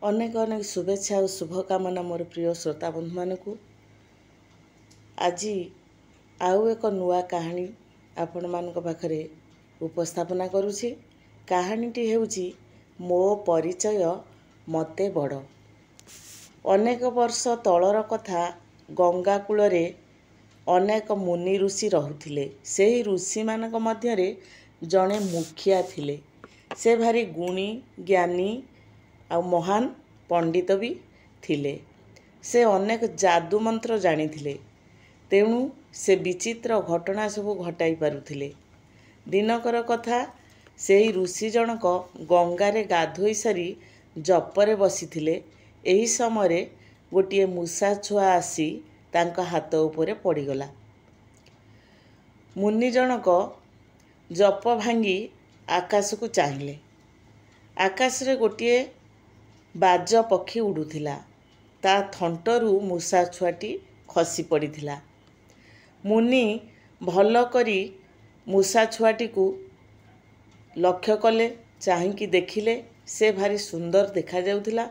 अनेक अनेक शुभेच्छा और शुभकामना मोर प्रिय श्रोता बंधु मानकू। आज आउ एक नुआ कहानी आपण मानक पाखरे उपस्थापना करुछि। कहानीटी हेउछि मो परिचय मते बड़। अनेक वर्ष तलर कथा। गंगा कूलरे अनेक मुनि ऋषि रहुथिले। सेही ऋषि मानक मध्यरे जणे मुखिया थिले। से भारी गुणी ज्ञानी आ महान पंडित भी थिले। से अनेक जादू मंत्र जानिथिले। तेणु से विचित्र घटना सबू घटाई पारुथिले। दिनकर कथा, सेही ऋषि जनक गंगारे गाधोई सारी जपरे बसिथिले। एही समय गोटिए मूषा छुआ आसी तांका हाथ उपरे पड़ीगला। मुनि जनक जप भांगी आकाश को चाहिए। आकाश रे गोटिए बाज पक्षी उड़ुथिला। ता थंटरू मूषा छुआटी खसी पड़ीथिला। मुनि भल करी मूषा छुआटी को लक्ष्य कले, चाहिकी देखिले। से भारी सुंदर देखा जाउथिला।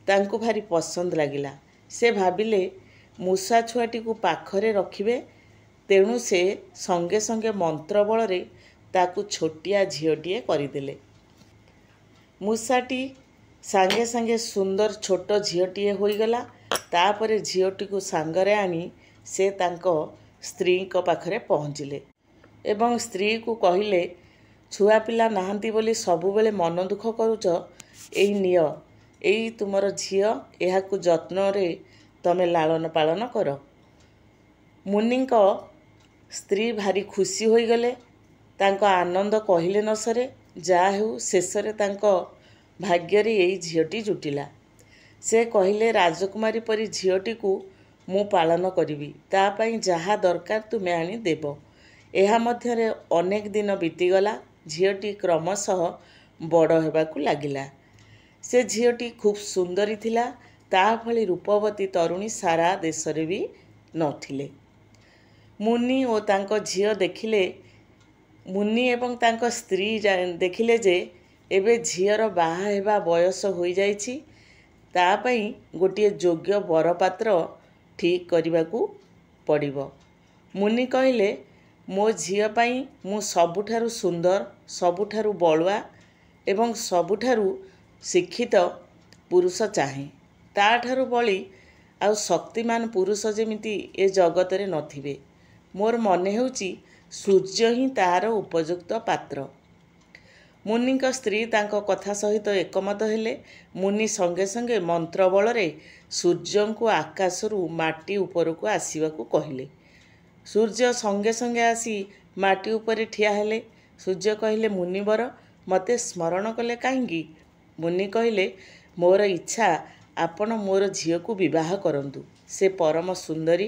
तांको भारी पसंद लागिला। से भाबिले मूषा छुआटी को पाखरे रखिबे। तेणु से संगे संगे मंत्र बलरे ताकू छोटिया झीओटीए करिदेले। मूषाटी सांगे सांगे सुंदर छोट झीओटीए होईगला। तापरे झीओटी को सांगरे आनी से तांको स्त्री को पाखरे पहुँचिले एवं स्त्री को कहिले, छुआ पिला नाहांती बोली सबुबेले मन दुख करूच। एई नियो, एई तुमर झीओ, एहाकू जत्न रे तमे लालन पालन कर। मुनि को स्त्री भारी खुशी होई गले। तांको आनंद कहिले न सरे। जा हेउ शेषरे तांको भाग्य रे एई झीओटी जुटिला। से कहिले, राजकुमारी परी झीओटी को मु पालन करिबी। ता पई जहा दरकार तुमे आनी देबो। एहा मध्यरे अनेक दिन बीतीगला। झीओटी क्रमशः बड़ हेबाकू लागिला। से झीओटी खूब सुंदरी थिला। ता भली रूपवती तरुणी सारा देश रे भी नथिले। मुनि ओ तांको झीओ देखिले। मुनि एवं तांको स्त्री देखिले जे एबे झीओर बाहा हेबा बयस होई जाइछि। ता पई गोटिए योग्य बरपात्र ठीक करिबाकू पड़िबो। मुनि कहिले, मो झीओ पई मु सबुठारु सुंदर, सबुठारु बलुआ एवं सबुठारु शिक्षित पुरुष चाहे। ताठारु बली आउ शक्तिमान पुरुष जेमिति ए जगत रे नथिबे। मोर मने हेउची सूर्य ही तार उपयुक्त पात्र। मुनि का स्त्री तांको कथा सहित एकमत हेले। मुनि संगे संगे मंत्र बलरे सूर्य को आकाशरू माटी उपरकू आसीबाकू कहिले। सूर्य संगे संगे आसी माटी उपरे ठिया हेले। सूर्य कहिले, मुनिवर मते स्मरण कले काहींकी? मुनि कहिले, मोर इच्छा आपण मोर झीओ को विवाह करंतु। से परम सुंदरी,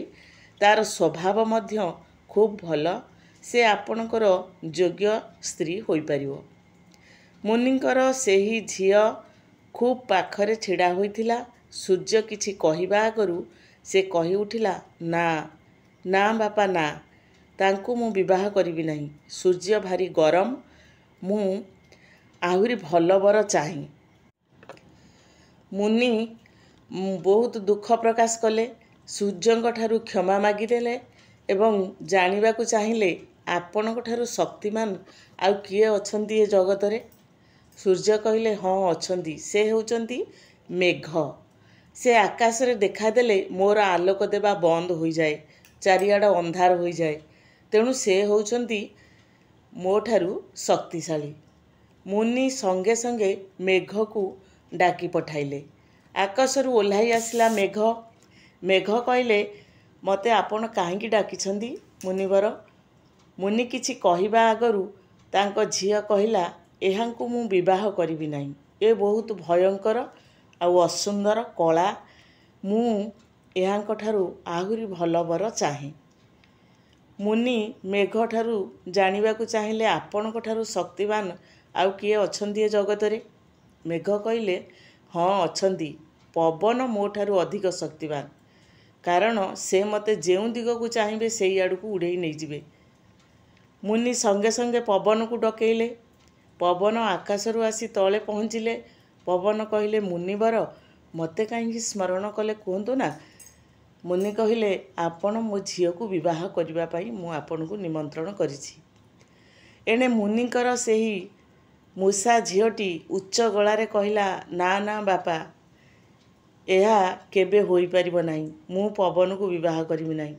तार स्वभाव मध्य खूब भल। से आपणकर योग्य स्त्री होई परिवो। मुनिकर सेही झीओ खूब पाखरे छिड़ा होइथिला। सूर्य किछि कहिबा आगरू से कहि उठिला, ना ना बापा ना, तांकू मु विवाह करिबि नाही। सूर्य भारी गरम, मु आहुरी भल बर चाहि। मुनि बहुत दुख प्रकाश कले। सूर्यंक ठारू क्षमा मागिदेले एवं जानिबाकू चाहिले, आपणक ठारू शक्तिमान आउ किए अछंती ए जगत रे? सूर्य कहिले, हाँ अछंती। से हेउचंती मेघ। से आकाश रे देखा देले मोर आलोक देबा बंद होई जाए, चारियाड अंधार होई जाए। तेणु से होउचंती मो ठारू शक्तिशाली। मुनि संगे संगे मेघ को डाकी पठाइले। आकाशरू ओल्हाई आसिला मेघ। मेघ कहिले, मते आपण काहींकी डाकिछंती मुनिवर? मुनि किछि कहिबा आगरू तांको झीओ कहिला, एहांकू मु विवाह करिबि नाही। ए बहुत भयंकर आउ असुंदर कला। मु एहांक ठारू आहुरी भल बर चाहे। मुनि मेघ ठारू जानिबाकू चाहिले, आपणक ठारू शक्तिमान आउ किए अछंती ए जगत रे? मेघ कहिले, हाँ अछंती। पवन मो ठारू अधिक शक्तिमान। कारण से मते जेउ दिग को चाहिए सेई आड़ को उड़े नहीं जिबे। मुनि संगे संगे पवन को डकेइले। पवन आकाशरू आसी तले पहुँचिले। पवन कहिले, मुनिवर ମୋତେ କାହିଁକି ସ୍ମରଣ କଲେ କୁହନ୍ତୁ ନା। ମୁନି କହିଲେ, ଆପଣ ମୋ ଝିଅକୁ ବିବାହ କରିବା ପାଇଁ ମୁଁ ଆପଣଙ୍କୁ ନିମନ୍ତ୍ରଣ କରିଛି। ଏଣେ ମୁନିଙ୍କର ସେହି ମୂଷା ଝିଅଟି ଉଚ୍ଚ ଗଳାରେ କହିଲା, ନା ନା ବାପା, ଏହା କେବେ ହୋଇପାରିବ ନାହିଁ। ମୁଁ ପବନକୁ ବିବାହ କରିବି ନାହିଁ।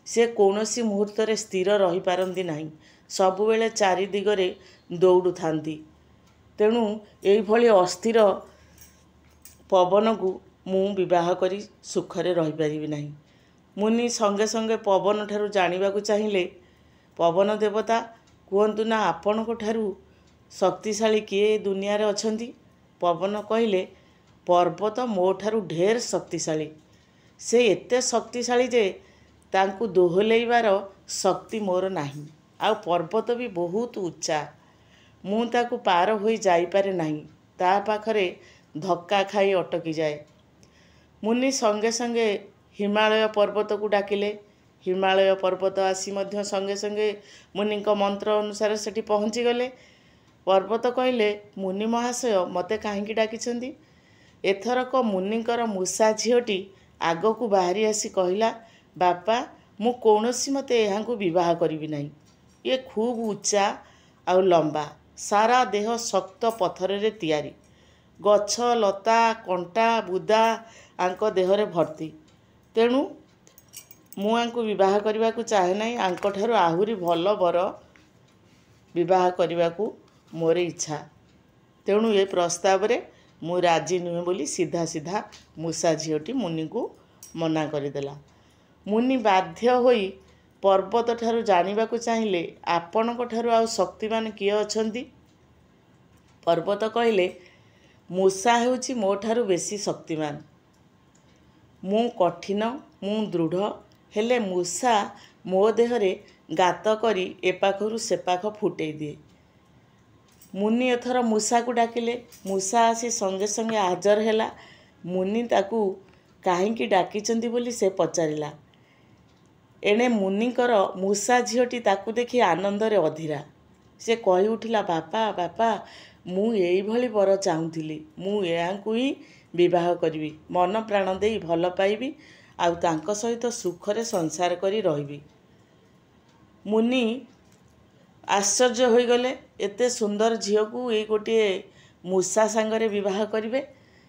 ସେ କୌଣସି ମୁହୂର୍ତ୍ତରେ ସ୍ଥିର ରହିପାରନ୍ତି ନାହିଁ, ସବୁବେଳେ ଚାରି ଦିଗରେ ଦୌଡ଼ୁଥାନ୍ତି। ତେଣୁ ଏଇଭଳି ଅସ୍ଥିର ପବନକୁ ମୁଁ ବିବାହ କରି ସୁଖରେ ରହିପାରିବି ନାହିଁ। ମୁନି ସଙ୍ଗେ ସଙ୍ଗେ ପବନ ଠାରୁ ଜାଣିବାକୁ ଚାହିଁଲେ, ପବନ ଦେବତା, କୁହନ୍ତୁ ନା ଆପଣଙ୍କ ଠାରୁ ଶକ୍ତିଶାଳୀ କିଏ ଏ ଦୁନିଆରେ ଅଛନ୍ତି? ପବନ କହିଲେ, ପର୍ବତ ମୋ ଠାରୁ ଢେର ଶକ୍ତିଶାଳୀ। ସେ ଏତେ ଶକ୍ତିଶାଳୀ ଯେ ତାଙ୍କୁ ଦୋହଲେଇବାର ଶକ୍ତି ମୋର ନାହିଁ। ଆଉ ପର୍ବତ ବି ବହୁତ ଉଚ୍ଚା, ମୁଁ ତାକୁ ପାର ହୋଇ ଯାଇପାରେ ନାହିଁ। ତା ପାଖରେ ଧକ୍କା ଖାଇ ଅଟକିଯାଏ। ମୁନି ସଙ୍ଗେ ସଙ୍ଗେ ହିମାଳୟ ପର୍ବତକୁ ଡାକିଲେ। ହିମାଳୟ ପର୍ବତ ଆସି ମଧ୍ୟ ସଙ୍ଗେ ସଙ୍ଗେ ମୁନିଙ୍କ ମନ୍ତ୍ର ଅନୁସାରେ ସେଠି ପହଞ୍ଚିଗଲେ। ପର୍ବତ କହିଲେ, ମୁନି ମହାଶୟ, ମୋତେ କାହିଁକି ଡାକିଛନ୍ତି? ଏଥରକ ମୁନିଙ୍କର ମୂଷା ଝିଅଟି ଆଗକୁ ବାହାରି ଆସି କହିଲା, ବାପା, ମୁଁ କୌଣସି ମତେ ଏହାଙ୍କୁ ବିବାହ କରିବି ନାହିଁ। ଇଏ ଖୁବ୍ ଉଚ୍ଚା ଆଉ ଲମ୍ବା, ସାରା ଦେହ ଶକ୍ତ ପଥରରେ ତିଆରି, ଗଛ ଲତା କଣ୍ଟା ବୁଦା ଆଙ୍କ ଦେହରେ ଭର୍ତ୍ତି। ତେଣୁ ମୁଁ ଆଙ୍କୁ ବିବାହ କରିବାକୁ ଚାହେଁ ନାହିଁ। ଆଙ୍କଠାରୁ ଆହୁରି ଭଲ ବର ବିବାହ କରିବାକୁ ମୋର ଇଚ୍ଛା। ତେଣୁ ଏ ପ୍ରସ୍ତାବରେ ମୁଁ ରାଜି ନୁହେଁ ବୋଲି ସିଧା ସିଧା ମୂଷା ଝିଅଟି ମୁନିଙ୍କୁ ମନା କରିଦେଲା। ମୁନି ବାଧ୍ୟ ହୋଇ ପର୍ବତ ଠାରୁ ଜାଣିବାକୁ ଚାହିଁଲେ, ଆପଣଙ୍କ ଠାରୁ ଆଉ ଶକ୍ତିମାନ କିଏ ଅଛନ୍ତି? ପର୍ବତ କହିଲେ, ମୂଷା ହେଉଛି ମୋ ଠାରୁ ବେଶୀ ଶକ୍ତିମାନ। ମୁଁ କଠିନ, ମୁଁ ଦୃଢ଼, ହେଲେ ମୂଷା ମୋ ଦେହରେ ଗାତ କରି ଏପାଖରୁ ସେପାଖ ଫୁଟେଇ ଦିଏ। ମୁନି ଏଥର ମୂଷାକୁ ଡାକିଲେ। ମୂଷା ଆସି ସଙ୍ଗେ ସଙ୍ଗେ ହାଜର ହେଲା। ମୁନି ତାକୁ କାହିଁକି ଡାକିଛନ୍ତି ବୋଲି ସେ ପଚାରିଲା। ଏଣେ ମୁନିଙ୍କର ମୂଷା ଝିଅଟି ତାକୁ ଦେଖି ଆନନ୍ଦରେ ଅଧୀରା। ସେ କହି ଉଠିଲା, ବାପା, ବାପା, ମୁଁ ଏଇଭଳି ବର ଚାହୁଁଥିଲି। ମୁଁ ଏହାଙ୍କୁ ହିଁ ବିବାହ କରିବି, ମନ ପ୍ରାଣ ଦେଇ ଭଲ ପାଇବି, ଆଉ ତାଙ୍କ ସହିତ ସୁଖରେ ସଂସାର କରି ରହିବି। ମୁନି ଆଶ୍ଚର୍ଯ୍ୟ ହୋଇଗଲେ। ଏତେ ସୁନ୍ଦର ଝିଅକୁ ଏଇ ଗୋଟିଏ ମୂଷା ସାଙ୍ଗରେ ବିବାହ କରିବେ?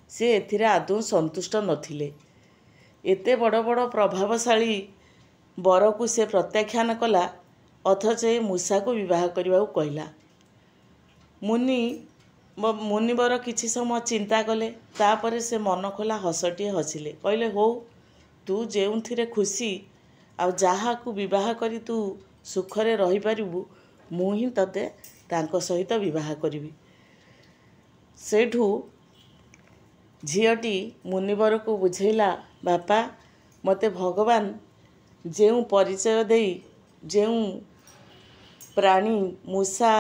ସେ ଏଥିରେ ଆଦୌ ସନ୍ତୁଷ୍ଟ ନଥିଲେ। ଏତେ ବଡ଼ ବଡ଼ ପ୍ରଭାବଶାଳୀ ବରକୁ ସେ ପ୍ରତ୍ୟାଖ୍ୟାନ କଲା, ଅଥଚ ଏ ମୂଷାକୁ ବିବାହ କରିବାକୁ କହିଲା। ମୁନିବର କିଛି ସମୟ ଚିନ୍ତା କଲେ। ତାପରେ ସେ ମନ ଖୋଲା ହସଟିଏ ହସିଲେ। କହିଲେ, ହଉ, ତୁ ଯେଉଁଥିରେ ଖୁସି ଆଉ ଯାହାକୁ ବିବାହ କରି ତୁ ସୁଖରେ ରହିପାରିବୁ, ମୁଁ ହିଁ ତତେ ତାଙ୍କ ସହିତ ବିବାହ କରିବି। ସେଇଠୁ ଝିଅଟି ମୁନିବରକୁ ବୁଝେଇଲା, ବାପା, ମୋତେ ଭଗବାନ ଯେଉଁ ପରିଚୟ ଦେଇ ଯେଉଁ ପ୍ରାଣୀ ମୂଷା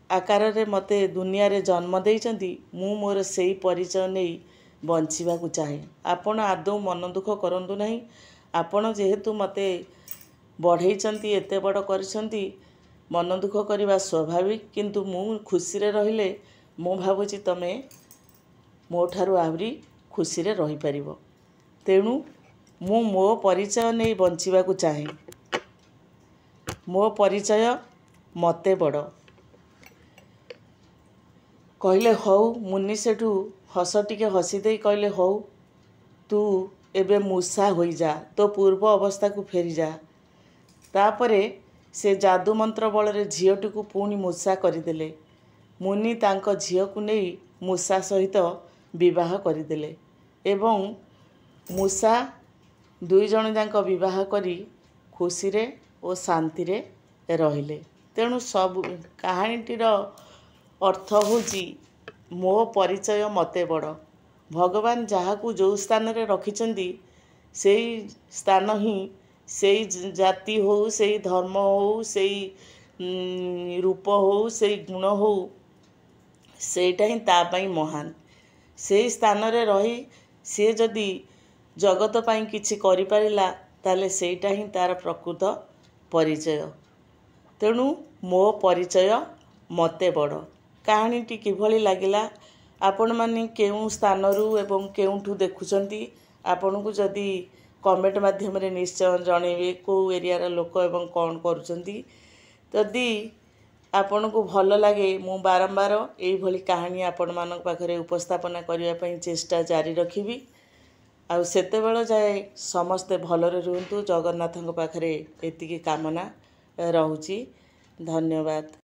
ଆକାରରେ ମୋତେ ଦୁନିଆରେ ଜନ୍ମ ଦେଇଛନ୍ତି, ମୁଁ ମୋର ସେଇ ପରିଚୟ ନେଇ ବଞ୍ଚିବାକୁ ଚାହେଁ। ଆପଣ ଆଦୌ ମନ ଦୁଃଖ କରନ୍ତୁ ନାହିଁ। ଆପଣ ଯେହେତୁ ମୋତେ ବଢ଼େଇଛନ୍ତି, ଏତେ ବଡ଼ କରିଛନ୍ତି, ମନ ଦୁଃଖ କରିବା ସ୍ୱାଭାବିକ। କିନ୍ତୁ ମୁଁ ଖୁସିରେ ରହିଲେ ମୁଁ ଭାବୁଛି ତମେ ମୋ ଠାରୁ ଆହୁରି ଖୁସିରେ ରହିପାରିବ। ତେଣୁ ମୁଁ ମୋ ପରିଚୟ ନେଇ ବଞ୍ଚିବାକୁ ଚାହେଁ। ମୋ ପରିଚୟ ମୋତେ ବଡ଼। କହିଲେ, ହଉ। ମୁନି ସେଠୁ ହସ ଟିକେ ହସି ଦେଇ କହିଲେ, ହଉ, ତୁ ଏବେ ମୂଷା ହୋଇଯା, ତୋ ପୂର୍ବ ଅବସ୍ଥାକୁ ଫେରିଯା। ତାପରେ ସେ ଯାଦୁ ମନ୍ତ୍ର ବଳରେ ଝିଅଟିକୁ ପୁଣି ମୂଷା କରିଦେଲେ। ମୁନି ତାଙ୍କ ଝିଅକୁ ନେଇ ମୂଷା ସହିତ ବିବାହ କରିଦେଲେ ଏବଂ ମୂଷା ଦୁଇଜଣ ଯାକ ବିବାହ କରି ଖୁସିରେ ଓ ଶାନ୍ତିରେ ରହିଲେ। ତେଣୁ ସବୁ କାହାଣୀଟିର ଅର୍ଥ ହେଉଛି, ମୋ ପରିଚୟ ମୋତେ ବଡ଼। ଭଗବାନ ଯାହାକୁ ଯେଉଁ ସ୍ଥାନରେ ରଖିଛନ୍ତି, ସେଇ ସ୍ଥାନ ହିଁ, ସେଇ ଜାତି ହଉ, ସେଇ ଧର୍ମ ହଉ, ସେଇ ରୂପ ହଉ, ସେଇ ଗୁଣ ହଉ, ସେଇଟା ହିଁ ତା ପାଇଁ ମହାନ। ସେଇ ସ୍ଥାନରେ ରହି ସିଏ ଯଦି ଜଗତ ପାଇଁ କିଛି କରିପାରିଲା, ତାହେଲେ ସେଇଟା ହିଁ ତାର ପ୍ରକୃତ ପରିଚୟ। ତେଣୁ ମୋ ପରିଚୟ ମୋତେ ବଡ଼। କାହାଣୀଟି କିଭଳି ଲାଗିଲା ଆପଣମାନେ କେଉଁ ସ୍ଥାନରୁ ଏବଂ କେଉଁଠୁ ଦେଖୁଛନ୍ତି ଆପଣଙ୍କୁ ଯଦି କମେଣ୍ଟ ମାଧ୍ୟମରେ ନିଶ୍ଚୟ ଜଣେଇବେ କେଉଁ ଏରିଆର ଲୋକ ଏବଂ କ'ଣ କରୁଛନ୍ତି। ଯଦି ଆପଣଙ୍କୁ ଭଲ ଲାଗେ ମୁଁ ବାରମ୍ବାର ଏଇଭଳି କାହାଣୀ ଆପଣମାନଙ୍କ ପାଖରେ ଉପସ୍ଥାପନା କରିବା ପାଇଁ ଚେଷ୍ଟା ଜାରି ରଖିବି। ଆଉ ସେତେବେଳେ ଯାଏ ସମସ୍ତେ ଭଲରେ ରୁହନ୍ତୁ। ଜଗନ୍ନାଥଙ୍କ ପାଖରେ ଏତିକି କାମନା ରହୁଛି। ଧନ୍ୟବାଦ।